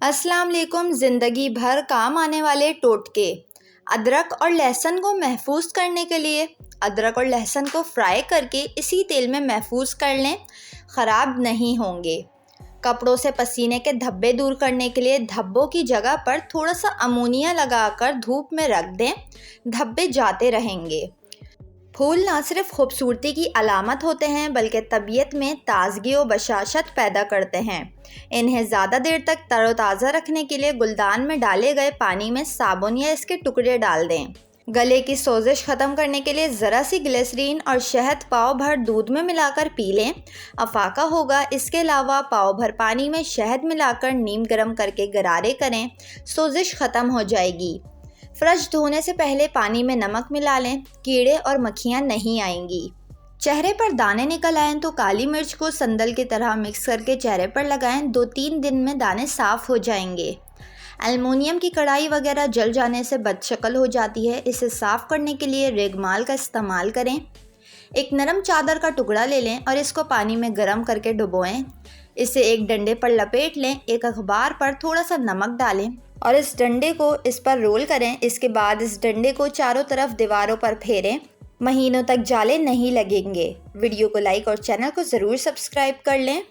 अस्सलाम वालेकुम। ज़िंदगी भर काम आने वाले टोटके। अदरक और लहसुन को महफूज करने के लिए अदरक और लहसुन को फ्राई करके इसी तेल में महफूज कर लें, ख़राब नहीं होंगे। कपड़ों से पसीने के धब्बे दूर करने के लिए धब्बों की जगह पर थोड़ा सा अमोनिया लगाकर धूप में रख दें, धब्बे जाते रहेंगे। फूल ना सिर्फ खूबसूरती की अलामत होते हैं बल्कि तबीयत में ताजगी और बशाशत पैदा करते हैं। इन्हें ज़्यादा देर तक तरोताज़ा रखने के लिए गुलदान में डाले गए पानी में साबुन या इसके टुकड़े डाल दें। गले की सोजिश ख़त्म करने के लिए ज़रा सी ग्लिसरीन और शहद पाव भर दूध में मिलाकर पी लें, अफाका होगा। इसके अलावा पाव भर पानी में शहद मिलाकर नीम गर्म करके गरारे करें, सोजिश ख़त्म हो जाएगी। फ्रश धोने से पहले पानी में नमक मिला लें, कीड़े और मक्खियाँ नहीं आएंगी। चेहरे पर दाने निकल आएँ तो काली मिर्च को संदल की तरह मिक्स करके चेहरे पर लगाएं, 2-3 दिन में दाने साफ़ हो जाएंगे। एल्युमिनियम की कढ़ाई वगैरह जल जाने से बदशक्ल हो जाती है, इसे साफ़ करने के लिए रेगमाल का इस्तेमाल करें। एक नरम चादर का टुकड़ा ले लें और इसको पानी में गर्म करके डुबोएं। इसे एक डंडे पर लपेट लें, एक अखबार पर थोड़ा सा नमक डालें और इस डंडे को इस पर रोल करें। इसके बाद इस डंडे को चारों तरफ दीवारों पर फेरें, महीनों तक जाले नहीं लगेंगे। वीडियो को लाइक और चैनल को ज़रूर सब्सक्राइब कर लें।